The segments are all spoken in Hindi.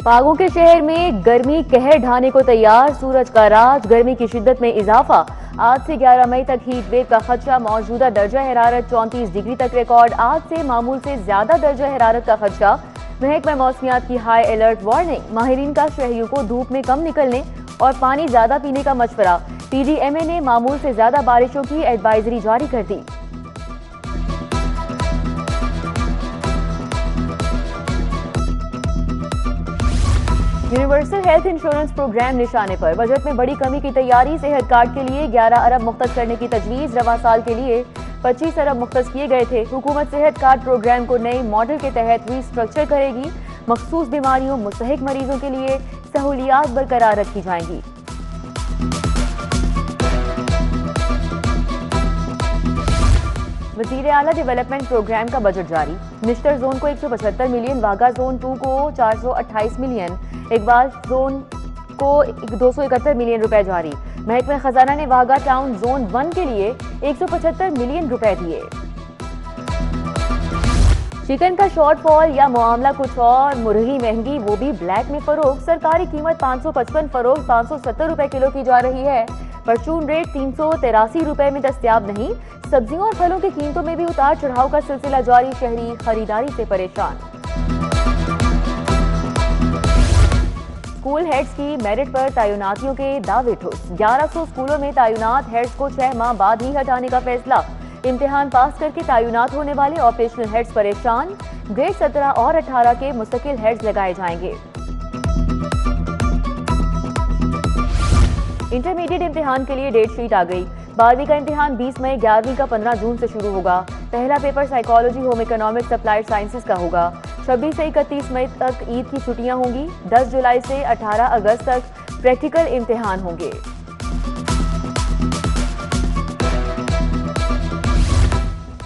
पागों के शहर में गर्मी कहर ढाने को तैयार, सूरज का राज, गर्मी की शिद्दत में इजाफा। आज से 11 मई तक हीट वेव का खदशा, मौजूदा दर्जा हरारत 34 डिग्री तक रिकॉर्ड। आज से मामूल से ज्यादा दर्जा हरारत का खदशा। महकमा मौसमियात की हाई अलर्ट वार्निंग, माहिरीन का शहरियों को धूप में कम निकलने और पानी ज्यादा पीने का मशवरा। पीडीएमए ने मामूल से ज्यादा बारिशों की एडवाइजरी जारी कर दी। यूनिवर्सल हेल्थ इंश्योरेंस प्रोग्राम निशाने पर, बजट में बड़ी कमी की तैयारी। सेहत कार्ड के लिए 11 अरब मुख्तस करने की तजवीज, रवा साल के लिए 25 अरब मुख्तस किए गए थे। हुकूमत सेहत कार्ड प्रोग्राम को नए मॉडल के तहत रीस्ट्रक्चर करेगी। मखसूस बीमारियों, मुस्तहिक मरीजों के लिए सहूलियात बरकरार रखी जाएंगी। वजीर आला डेवलपमेंट प्रोग्राम का बजट जारी। निश्तर जोन को 175 मिलियन, वाघा जोन 2 को 428 मिलियन, इकबाल जोन को 271 मिलियन रुपए जारी। महकमा खजाना ने वाघा टाउन जोन 1 के लिए 175 मिलियन रुपए दिए। चिकन का शॉर्टफॉल या मामला कुछ और, मुर्गी महंगी, वो भी ब्लैक में फरोख्त। सरकारी कीमत 555, फरोख्त 570 रुपए किलो की जा रही है। परचून रेट 383 रुपए में दस्तयाब नहीं। सब्जियों और फलों की कीमतों में भी उतार चढ़ाव का सिलसिला जारी, शहरी खरीदारी से परेशान। स्कूल हेड्स की मेरिट पर तैनातियों के दावे ठुस। 1100 स्कूलों में तैनात हेड्स को 6 माह बाद ही हटाने का फैसला। इम्तिहान पास करके तैनात होने वाले ऑपरेशनल हेड्स परेशान। ग्रेड 17 और 18 के मुस्तकिल हेड्स लगाए जाएंगे। इंटरमीडिएट इम्तिहान के लिए डेट शीट आ गई। 12वीं का इम्तिहान 20 मई, 11वीं का 15 जून से शुरू होगा। पहला paper psychology, home economics, applied sciences का होगा। 26 से 31 मई तक ईद की छुट्टियां होंगी। 10 जुलाई से 18 अगस्त तक प्रैक्टिकल इम्तिहान होंगे।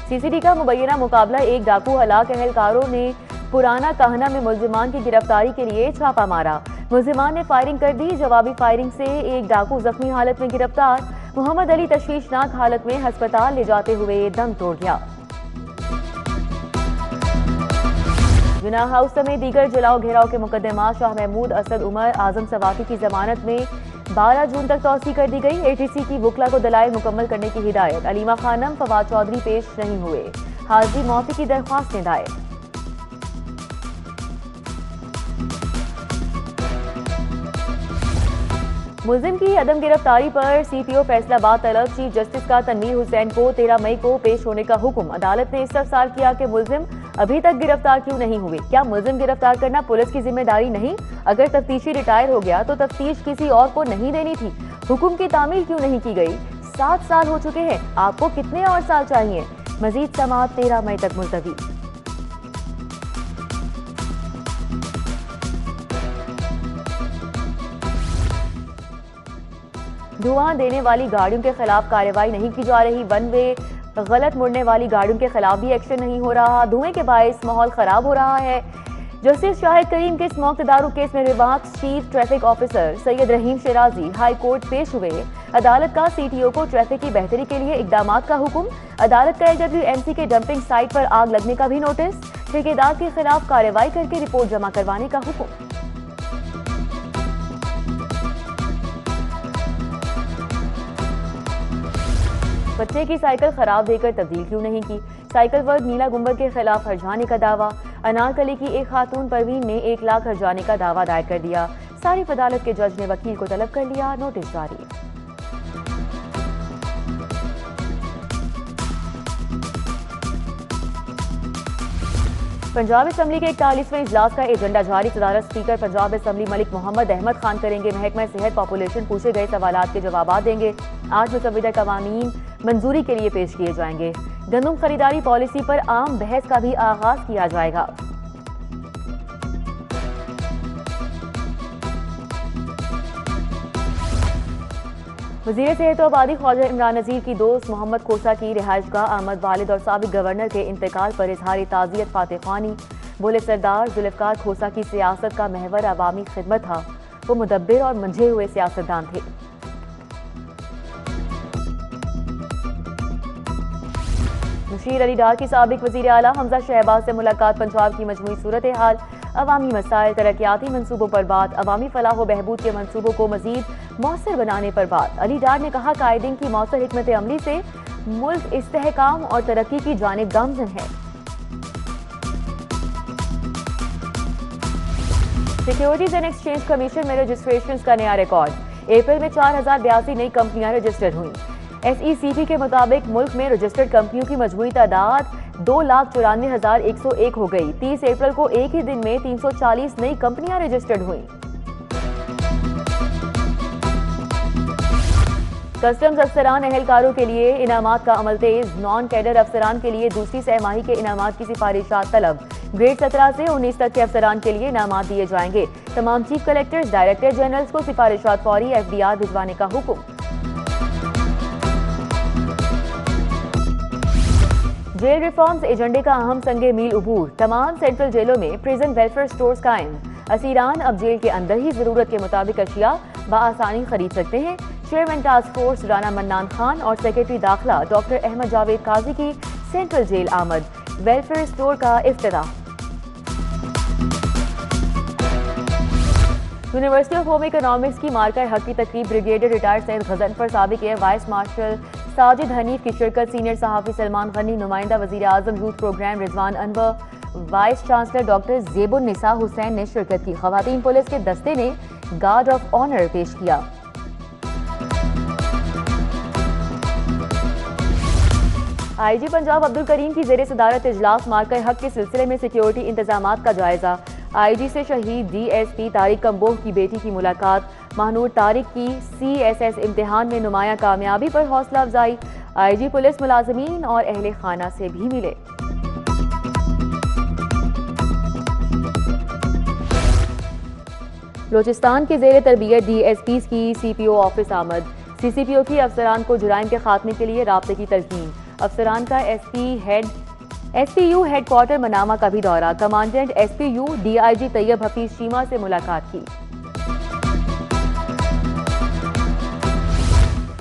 सीसीडी का मुबैना मुकाबला, एक डाकू हलाक, अहलकारों ने पुराना कहना में मुलजिमान की गिरफ्तारी के लिए छापा मारा। मुलजिमान ने फायरिंग कर दी। जवाबी फायरिंग से एक डाकू जख्मी हालत में गिरफ्तार। मोहम्मद अली तशवीशनाक हालत में अस्पताल ले जाते हुए दम तोड़ गया। जुना हाउस समेत दीगर जलाओ घेराव के मुकदमा, शाह महमूद, असद उमर, आजम सवाफी की जमानत में 12 जून तक तौसी कर दी गई। एटीसी की वकला को दलाइल मुकम्मल करने की हिदायत। अलीमा खानम, फवाद चौधरी पेश नहीं हुए। हाजिरी मौती की दरख्वास्तें दायर। मुलजिम की अदम गिरफ्तारी पर सीपीओ फैसलाबाद तलब। चीफ जस्टिस का तनवीर हुसैन को 13 मई को पेश होने का हुक्म। अदालत ने इस्तफसार किया कि मुलजिम अभी तक गिरफ्तार क्यों नहीं हुए। क्या मुलजिम गिरफ्तार करना पुलिस की जिम्मेदारी नहीं? अगर तफ्तीशी रिटायर हो गया तो तफ्तीश किसी और को नहीं देनी थी। हुक्म की तामील क्यों नहीं की गई? 7 साल हो चुके हैं, आपको कितने और साल चाहिए? मजीद समाअत 13 मई तक मुलतवी। धुआं देने वाली गाड़ियों के खिलाफ कार्रवाई नहीं की जा रही। वन वे गलत मुड़ने वाली गाड़ियों के खिलाफ भी एक्शन नहीं हो रहा। धुएं के बायस माहौल खराब हो रहा है। जस्टिस शाहिद करीम के स्मोक तदारुक केस में remarks chief traffic officer Syed Rahim Shirazi high court पेश हुए। अदालत का सीटीओ को ट्रैफिक की बेहतरी के लिए इकदामात का हुक्म। अदालत का LWMC के डंपिंग साइट पर आग लगने का भी नोटिस। ठेकेदार के खिलाफ कार्रवाई करके रिपोर्ट जमा करवाने का हुक्म। बच्चे की साइकिल खराब देकर तब्दील क्यों नहीं की? साइकिल वर्ग नीला गुंबद के खिलाफ हर्जाने का दावा। अनारकली की एक खातून परवीन ने 1 लाख हर्जाने का दावा दायर कर दिया। सारिफ अदालत के जज ने वकील को तलब कर लिया। नोटिस जारी। पंजाब असम्बली के 41वें इजलास का एजेंडा जारी। सदारत स्पीकर पंजाब असम्बली मलिक मोहम्मद अहमद खान करेंगे। महकमा सेहत पॉपुलेशन पूछे गए सवालात के जवाब देंगे। 8 मुसव्वदा कवानीन मंजूरी के लिए पेश किए जाएंगे। गंदम खरीदारी पॉलिसी पर आम बहस का भी आगाज किया जाएगा। वज़ीर सेहत व आबादी ख्वाजा इमरान नज़ीर की दोस्त मोहम्मद खोसा की रिहाइशगाह आमद। वालिद और साबिक गवर्नर के इंतकाल पर इजहार ताज़ियत फातह ख़ानी। बोले सरदार जुल्फ़िकार खोसा की सियासत का महवर अवामी खिदमत था। वो मुदब्बिर और मंझे हुए सियासतदान थे। जमशीर अली डार की साबिक वजीर आला हमजा शहबाज से मुलाकात, पंजाब की मजमूई सूरत हाल, अवामी मसाइल, तरक्याती मनसूबों पर बात, अवामी फलाह व बहबूद के मनसूबों को मजीद मौसर बनाने पर बात। अली डार ने कहा कायदीन की मौसर हिकमत अमली से मुल्क इस्तेहकाम और तरक्की की जानिब गामजन है। सिक्योरिटीज एंड एक्सचेंज कमीशन में रजिस्ट्रेशन का नया रिकॉर्ड, अप्रैल में 4082 नई कंपनियां रजिस्टर्ड हुई। SECP के मुताबिक मुल्क में रजिस्टर्ड कंपनियों की मजमूई तादाद 2,94,101 हो गई। 30 अप्रैल को एक ही दिन में 340 नई कंपनियां रजिस्टर्ड हुई। कस्टम्स अफसरान एहलकारों के लिए इनामात का अमल तेज, नॉन कैडर अफसरान के लिए दूसरी सहमाही के इनामात की सिफारिशात तलब। ग्रेड 17 से 19 तक के अफसरान के लिए इनामात दिए जाएंगे। तमाम चीफ कलेक्टर्स, डायरेक्टर जनरल्स को सिफारिशात फौरी FDR भिजवाने का हुक्म। जेल रिफॉर्म्स एजेंडे का अहम संगे मील उबूर, तमाम सेंट्रल जेलों में प्रिजन वेलफेयर स्टोर्स कायम। असीरान अब जेल के अंदर ही जरूरत के मुताबिक अशिया बआसानी खरीद सकते हैं। Chairman task force Rana Mannan Khan और सेक्रेटरी दाखिला डॉक्टर अहमद जावेद काजी की सेंट्रल जेल आमद, वेलफेयर स्टोर का इफ्तिताह। यूनिवर्सिटी ऑफ होम इकोनॉमिक्स की मार्कर हक की तकरीब, ब्रिगेडियर रिटायर्ड सैयद गजनफर साबिक air vice marshal Sajid Hanif की शिरकत, सीनियर सहाफ़ी सलमान गनी, नुमाइंदा वज़ीर आज़म youth programme Rizwan Anwar, vice chancellor doctor Zebunnisa Hussain ने शिरकत की। ख़वातीन पुलिस के दस्ते ने गार्ड ऑफ ऑनर पेश किया। IG पंजाब अब्दुल करीम की जेर सदारत इजलास, मार्कर हक के सिलसिले में सिक्योरिटी इंतजामात का जायजा। IG से शहीद DSP तारिक कंबोह की बेटी की मुलाकात, महानूर तारिक की CSS इम्तिहान में नुमाया कामयाबी पर हौसला अफजाई। IG पुलिस मुलाजमीन और अहले खाना से भी मिले। बलोचिस्तान के जेर तरबियत DSPs की CPO ऑफिस आमद, CCPO की अफसरान को जुराइम के खात्मे के लिए राब्ते की तलकीन। अफसरान का SPU हेडक्वार्टर मनामा का भी दौरा, commandant SPU DIG Tayyab Hafeez Cheema से मुलाकात की।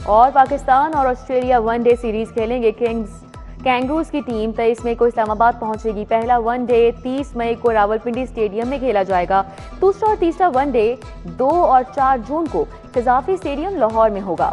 और पाकिस्तान और ऑस्ट्रेलिया वनडे सीरीज खेलेंगे। कैंगरूज की टीम 23 मई को इस्लामाबाद पहुंचेगी। पहला वनडे 30 मई को रावलपिंडी स्टेडियम में खेला जाएगा। दूसरा और तीसरा वनडे 2 और 4 जून को कजाफी स्टेडियम लाहौर में होगा।